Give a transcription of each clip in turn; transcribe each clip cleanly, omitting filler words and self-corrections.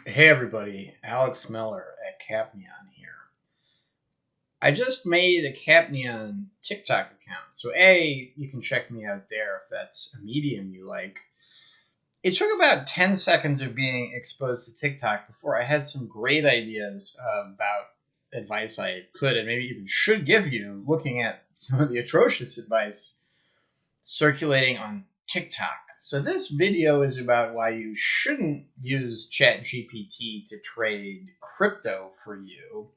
Hey everybody, Alex Miller at Capneon here. I just made a Capneon TikTok account. So A, you can check me out there if that's a medium you like. It took about 10 seconds of being exposed to TikTok before I had some great ideas about advice I could and maybe even should give you looking at some of the atrocious advice circulating on TikTok. So this video is about why you shouldn't use ChatGPT to trade crypto for you.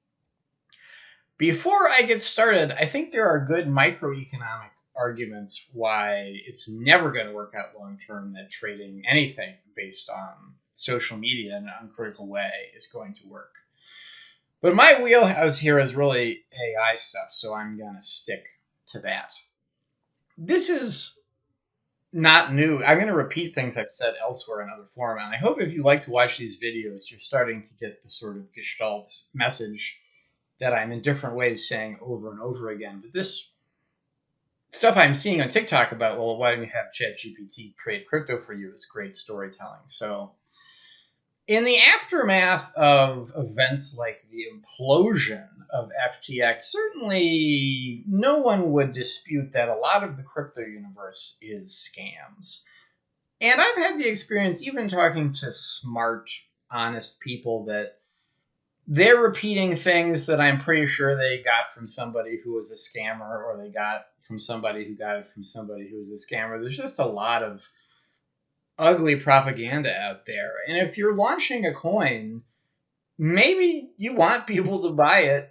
Before I get started, I think there are good microeconomic arguments why it's never going to work out long term that trading anything based on social media in an uncritical way is going to work. But my wheelhouse here is really AI stuff, so I'm going to stick to that. This is not new. I'm going to repeat things I've said elsewhere in other form, and I hope if you like to watch these videos, you're starting to get the sort of gestalt message that I'm in different ways saying over and over again. But this stuff I'm seeing on TikTok about, well, why don't you have ChatGPT trade crypto for you, is great storytelling. So, in the aftermath of events like the implosion of FTX, certainly no one would dispute that a lot of the crypto universe is scams. And I've had the experience, even talking to smart, honest people, that they're repeating things that I'm pretty sure they got from somebody who was a scammer, or they got from somebody who got it from somebody who was a scammer. There's just a lot of ugly propaganda out there. And if you're launching a coin, maybe you want people to buy it,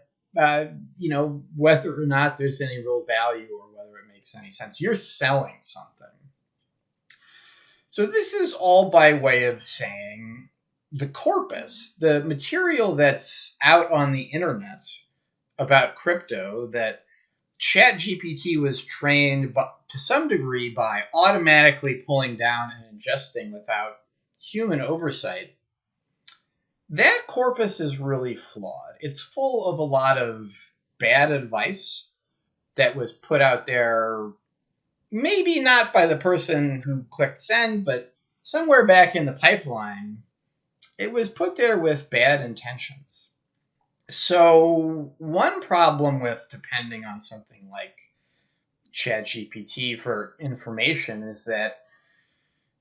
whether or not there's any real value or whether it makes any sense. You're selling something. So this is all by way of saying the corpus, the material that's out on the internet about crypto that ChatGPT was trained to some degree by automatically pulling down and ingesting without human oversight. That corpus is really flawed. It's full of a lot of bad advice that was put out there, maybe not by the person who clicked send, but somewhere back in the pipeline. It was put there with bad intentions. So, one problem with depending on something like ChatGPT for information is that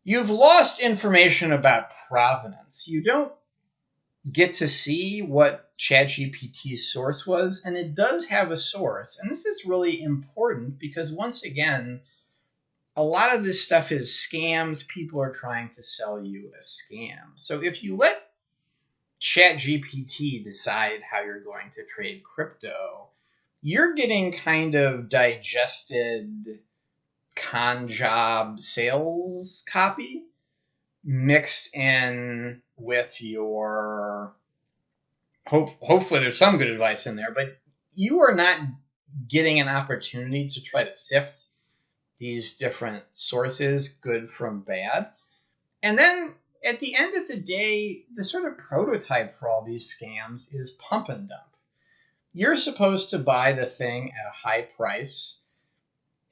you've lost information about provenance. You don't get to see what ChatGPT's source was, and it does have a source. And this is really important because, once again, a lot of this stuff is scams. People are trying to sell you a scam. So if you let ChatGPT decide how you're going to trade crypto, you're getting kind of digested con job sales copy mixed in with your hopefully there's some good advice in there, but you are not getting an opportunity to try to sift these different sources, good from bad. And then at the end of the day, the sort of prototype for all these scams is pump and dump. You're supposed to buy the thing at a high price,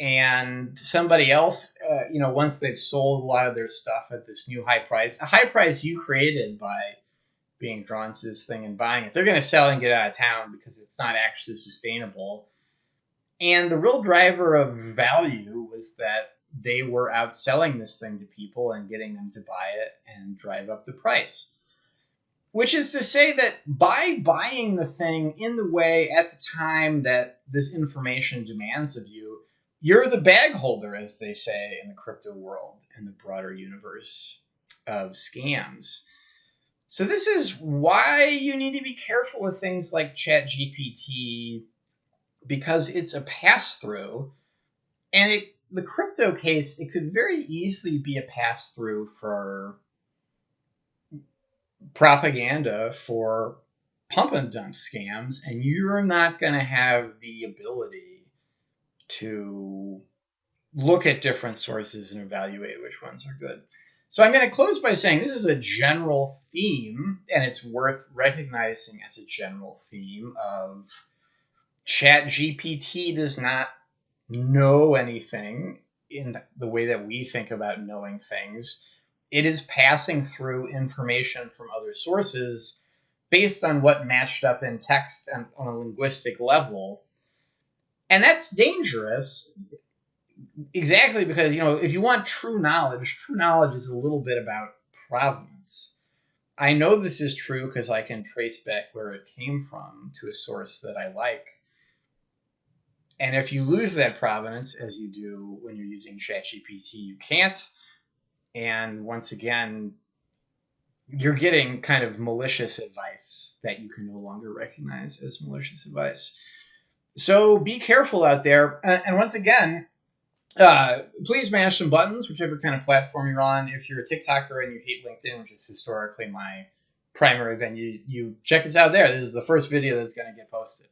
and somebody else, once they've sold a lot of their stuff at this new high price, a high price you created by being drawn to this thing and buying it, they're going to sell and get out of town because it's not actually sustainable. And the real driver of value was that they were outselling this thing to people and getting them to buy it and drive up the price. Which is to say that by buying the thing in the way at the time that this information demands of you, you're the bag holder, as they say in the crypto world and the broader universe of scams. So this is why you need to be careful with things like ChatGPT, because it's a pass through, and the crypto case, it could very easily be a pass through for propaganda for pump and dump scams, and you're not going to have the ability to look at different sources and evaluate which ones are good. So I'm going to close by saying this is a general theme, and it's worth recognizing as a general theme of ChatGPT does not know anything in the way that we think about knowing things. it is passing through information from other sources based on what matched up in text and on a linguistic level. And that's dangerous exactly because, if you want true knowledge is a little bit about provenance. I know this is true because I can trace back where it came from to a source that I like. And if you lose that provenance, as you do when you're using ChatGPT, you can't. And once again, you're getting kind of malicious advice that you can no longer recognize as malicious advice. So be careful out there. And once again, please mash some buttons, whichever kind of platform you're on. If you're a TikToker and you hate LinkedIn, which is historically my primary venue, you check us out there. This is the first video that's going to get posted.